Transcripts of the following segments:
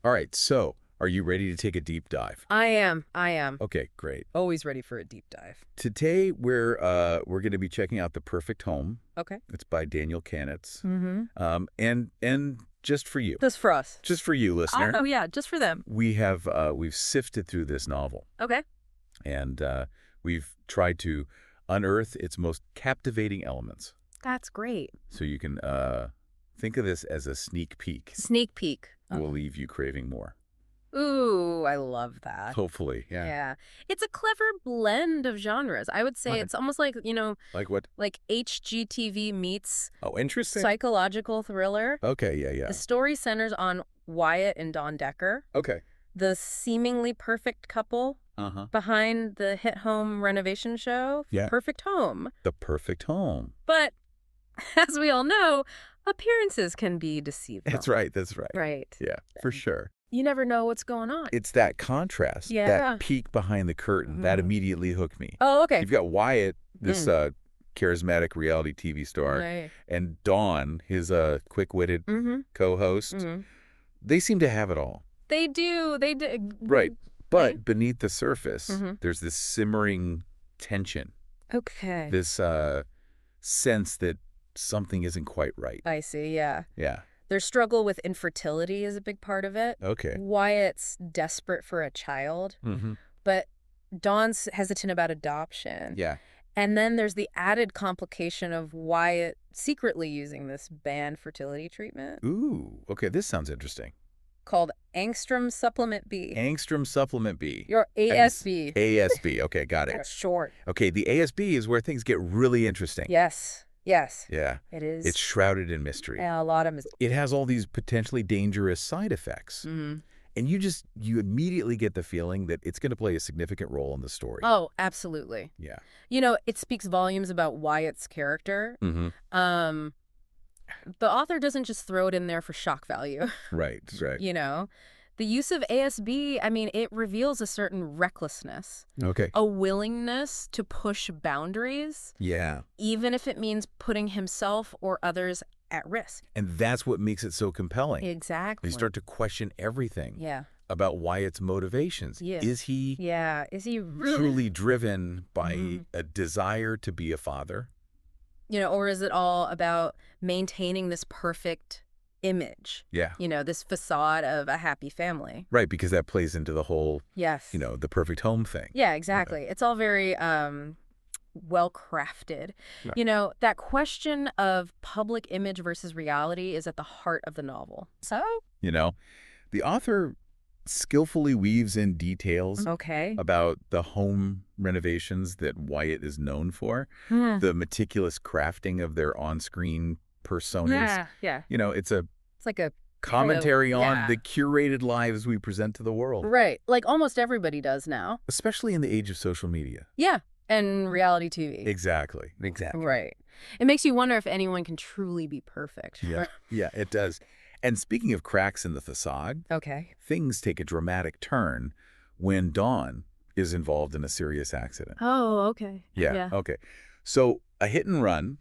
All right, so are you ready to take a deep dive? I am. Okay, great. Always ready for a deep dive. Today we're going to be checking out The Perfect Home. Okay. It's by Daniel Kenitz. Mm-hmm. And just for you. Just for us. Just for you, listener. Oh, yeah, just for them. We've sifted through this novel. Okay. And we've tried to unearth its most captivating elements. That's great. So you can think of this as a sneak peek. Sneak peek. Will leave you craving more. Ooh, I love that. Hopefully, yeah. Yeah. It's a clever blend of genres. I would say it's almost like, Like what? like HGTV meets Oh, interesting. psychological thriller. Okay, yeah. The story centers on Wyatt and Dawn Decker, Okay. the seemingly perfect couple behind the hit home renovation show, Yeah. Perfect Home. The Perfect Home. But as we all know, appearances can be deceiving. That's right. Right. Yeah, for sure. You never know what's going on. It's that contrast, that peek behind the curtain, that immediately hooked me. Oh, okay. You've got Wyatt, this charismatic reality TV star, Right. and Dawn, his quick-witted co-host. They seem to have it all. They do. Right. But beneath the surface, there's this simmering tension. Okay. This sense that something isn't quite right. I see, yeah. Yeah. Their struggle with infertility is a big part of it. Okay. Wyatt's desperate for a child, but Dawn's hesitant about adoption. Yeah. And then there's the added complication of Wyatt secretly using this banned fertility treatment. Ooh, okay, this sounds interesting. Called Angstrom Supplement B. Angstrom Supplement B. Your ASB. ASB, okay, got it. That's short. Okay, the ASB is where things get really interesting. Yes. Yeah. It is. It's shrouded in mystery. Yeah, a lot of mystery. It has all these potentially dangerous side effects. And you immediately get the feeling that it's going to play a significant role in the story. Oh, absolutely. Yeah. It speaks volumes about Wyatt's character. The author doesn't just throw it in there for shock value. Right. The use of ASB, it reveals a certain recklessness. Okay. A willingness to push boundaries. Yeah. Even if it means putting himself or others at risk. And that's what makes it so compelling. Exactly. You start to question everything. Yeah. About Wyatt's motivations. Yeah. Is he really truly driven by a desire to be a father? Or is it all about maintaining this perfect image? Yeah. This facade of a happy family. Right, because that plays into the whole, yes, the perfect home thing. Yeah, exactly. It's all very well-crafted. Right. That question of public image versus reality is at the heart of the novel. So? The author skillfully weaves in details about the home renovations that Wyatt is known for, the meticulous crafting of their on-screen personas. Yeah. It's like a commentary on the curated lives we present to the world. Right. Like almost everybody does now. Especially in the age of social media. Yeah. And reality TV. Exactly. Right. It makes you wonder if anyone can truly be perfect. Yeah. Yeah, it does. And speaking of cracks in the facade, things take a dramatic turn when Dawn is involved in a serious accident. Oh, okay. Yeah. Okay. So a hit and run.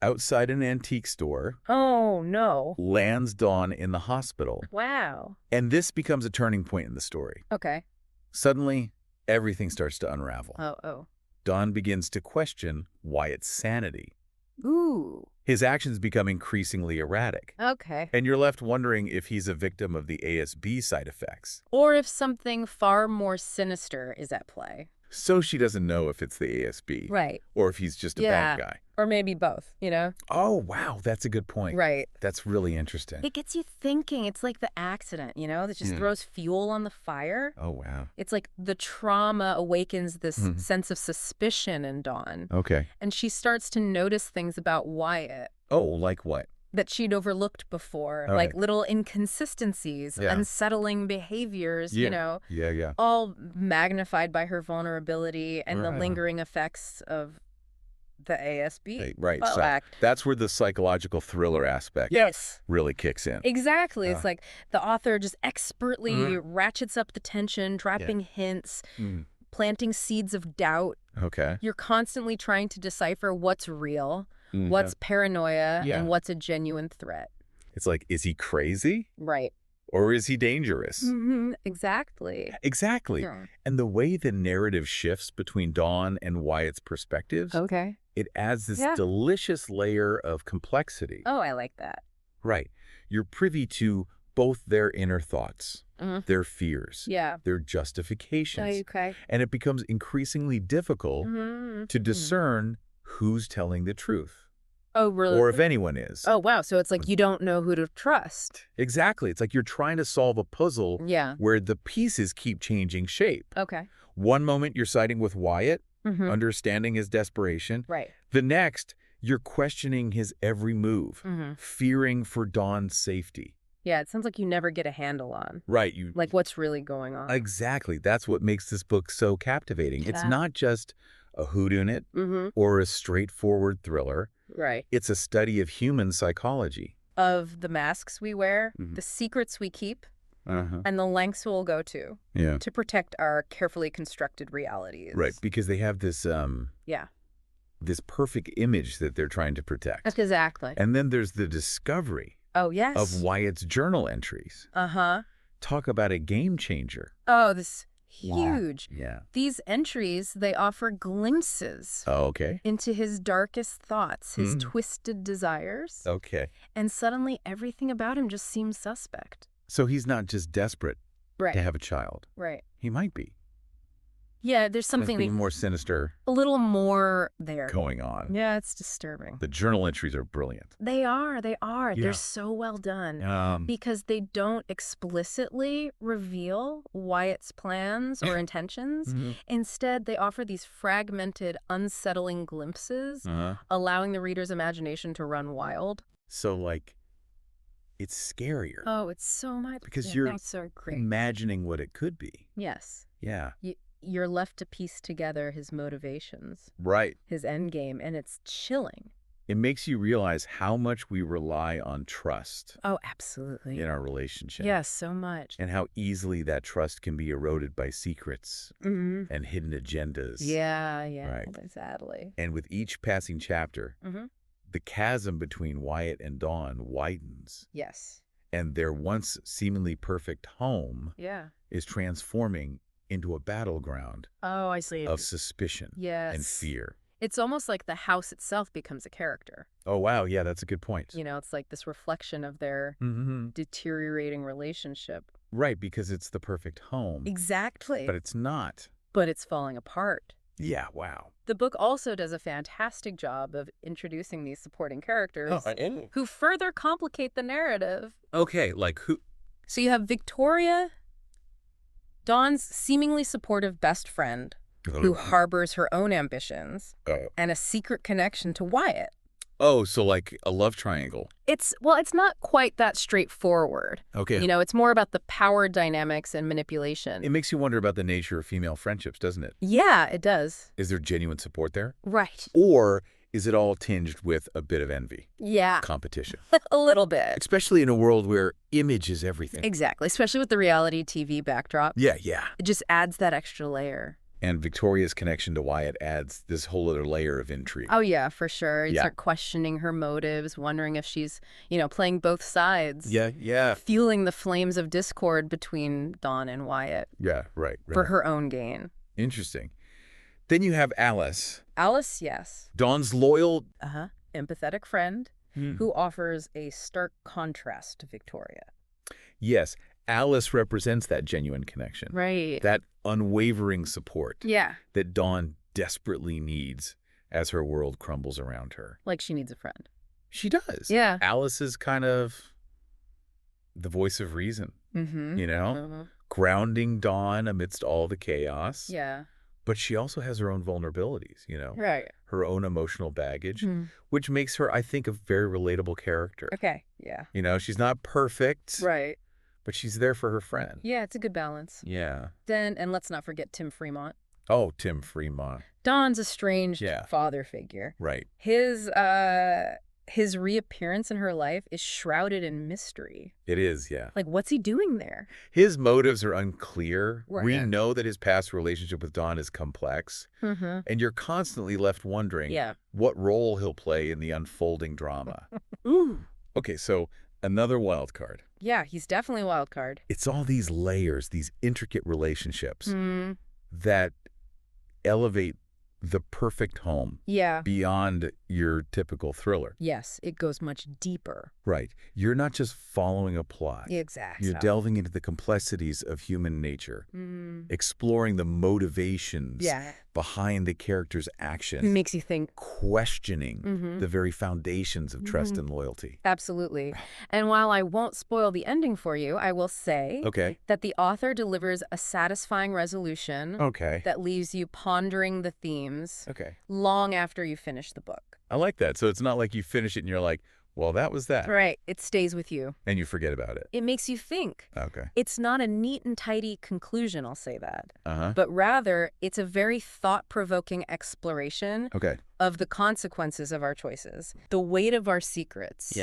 Outside an antique store. Oh, no. Lands Dawn in the hospital. Wow. And this becomes a turning point in the story. Okay. Suddenly, everything starts to unravel. Oh. Dawn begins to question Wyatt's sanity. Ooh. His actions become increasingly erratic. Okay. And you're left wondering if he's a victim of the ASB side effects. Or if something far more sinister is at play. So she doesn't know if it's the ASB. Right. Or if he's just a bad guy. Or maybe both, Oh, wow. That's a good point. Right. That's really interesting. It gets you thinking. It's like the accident, that just throws fuel on the fire. Oh, wow. It's like the trauma awakens this sense of suspicion in Dawn. Okay. And she starts to notice things about Wyatt. Oh, like what? That she'd overlooked before, All like right. little inconsistencies, unsettling behaviors, Yeah, all magnified by her vulnerability and the lingering effects of the ASB. Right. So that's where the psychological thriller aspect really kicks in. Exactly. It's like the author just expertly ratchets up the tension, dropping hints, planting seeds of doubt. Okay. You're constantly trying to decipher what's real, what's paranoia, and what's a genuine threat. It's like, is he crazy? Right. Or is he dangerous? Exactly. Exactly. Yeah. And the way the narrative shifts between Dawn and Wyatt's perspectives, it adds this delicious layer of complexity. Oh, I like that. Right. You're privy to both their inner thoughts, their fears, their justifications. And it becomes increasingly difficult to discern who's telling the truth. Oh, really? Or if anyone is. Oh, wow. So it's like you don't know who to trust. Exactly. It's like you're trying to solve a puzzle where the pieces keep changing shape. Okay. One moment you're siding with Wyatt, understanding his desperation. Right. The next, you're questioning his every move, fearing for Dawn's safety. Yeah, it sounds like you never get a handle on. Right. Like what's really going on. Exactly. That's what makes this book so captivating. It's not just a whodunit or a straightforward thriller. Right. It's a study of human psychology. Of the masks we wear, the secrets we keep, and the lengths we'll go to protect our carefully constructed realities. Right, because they have this this perfect image that they're trying to protect. Exactly. And then there's the discovery of Wyatt's journal entries. Talk about a game changer. Oh, this huge. Yeah. These entries, they offer glimpses into his darkest thoughts, his twisted desires. And suddenly everything about him just seems suspect. So he's not just desperate to have a child. Right. He might be. Yeah, there's something more sinister. A little more there. Going on. Yeah, it's disturbing. The journal entries are brilliant. They are. Yeah. They're so well done. Because they don't explicitly reveal Wyatt's plans or intentions. Instead, they offer these fragmented, unsettling glimpses, allowing the reader's imagination to run wild. So, like, it's scarier. Oh, it's so much. Because you're so great. imagining what it could be. Yes. Yeah. You're left to piece together his motivations. Right. His endgame, and it's chilling. It makes you realize how much we rely on trust. Oh, absolutely. In our relationship. Yes, so much. And how easily that trust can be eroded by secrets and hidden agendas. Yeah, Right. Sadly. And with each passing chapter, the chasm between Wyatt and Dawn widens. Yes. And their once seemingly perfect home is transforming into a battleground I see. of suspicion and fear. It's almost like the house itself becomes a character. Oh, wow. Yeah, that's a good point. You know, it's like this reflection of their deteriorating relationship. Right, because it's the perfect home. Exactly. But it's not. But it's falling apart. Yeah, wow. The book also does a fantastic job of introducing these supporting characters who further complicate the narrative. Okay, like who? So you have Victoria, Dawn's seemingly supportive best friend, who harbors her own ambitions and a secret connection to Wyatt. Oh, so like a love triangle. It's not quite that straightforward. Okay. You know, it's more about the power dynamics and manipulation. It makes you wonder about the nature of female friendships, doesn't it? Yeah, it does. Is there genuine support there? Right. Or is it all tinged with a bit of envy? Yeah. Competition. A little bit. Especially in a world where image is everything. Exactly. Especially with the reality TV backdrop. Yeah. It just adds that extra layer. And Victoria's connection to Wyatt adds this whole other layer of intrigue. Oh, yeah, for sure. You start questioning her motives, wondering if she's, playing both sides. Yeah. Fueling the flames of discord between Dawn and Wyatt. Yeah, right. For her own gain. Interesting. Then you have Alice. Alice, yes. Dawn's loyal... empathetic friend who offers a stark contrast to Victoria. Yes, Alice represents that genuine connection. Right. That unwavering support. Yeah. That Dawn desperately needs as her world crumbles around her. Like she needs a friend. She does. Yeah. Alice is kind of the voice of reason, grounding Dawn amidst all the chaos. Yeah. But she also has her own vulnerabilities, Right. Her own emotional baggage, which makes her, I think, a very relatable character. Okay, yeah. She's not perfect. Right. But she's there for her friend. Yeah, it's a good balance. Yeah. Then, and let's not forget Tim Fremont. Oh, Tim Fremont. Dawn's estranged father figure. Right. His reappearance in her life is shrouded in mystery. It is, yeah. Like, what's he doing there? His motives are unclear. Right. We know that his past relationship with Dawn is complex. And you're constantly left wondering what role he'll play in the unfolding drama. Ooh. Okay, so another wild card. Yeah, he's definitely a wild card. It's all these layers, these intricate relationships that elevate the perfect home beyond your typical thriller. Yes, it goes much deeper. Right. You're not just following a plot. Exactly. You're delving into the complexities of human nature, exploring the motivations behind the character's actions. It makes you think. Questioning the very foundations of trust and loyalty. Absolutely. And while I won't spoil the ending for you, I will say that the author delivers a satisfying resolution that leaves you pondering the themes long after you finish the book. I like that. So it's not like you finish it and you're like, well, that was that. Right. It stays with you. And you forget about it. It makes you think. Okay. It's not a neat and tidy conclusion, I'll say that. But rather, it's a very thought-provoking exploration of the consequences of our choices, the weight of our secrets,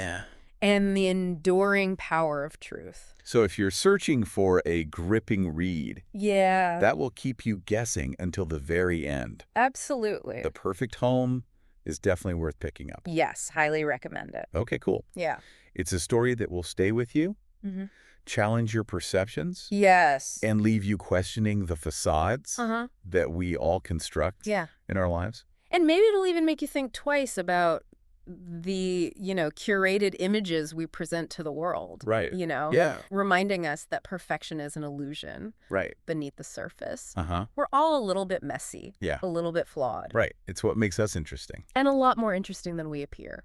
and the enduring power of truth. So if you're searching for a gripping read, that will keep you guessing until the very end. Absolutely. The Perfect Home is definitely worth picking up. Yes, highly recommend it. Okay, cool. Yeah. It's a story that will stay with you, challenge your perceptions, and leave you questioning the facades that we all construct in our lives. And maybe it'll even make you think twice about the, curated images we present to the world. Right. Reminding us that perfection is an illusion. Right. Beneath the surface. Uh-huh. We're all a little bit messy. Yeah. A little bit flawed. Right. It's what makes us interesting. And a lot more interesting than we appear.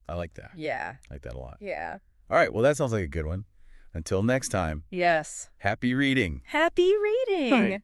I like that. Yeah. I like that a lot. Yeah. All right. Well, that sounds like a good one. Until next time. Yes. Happy reading. Happy reading. Right.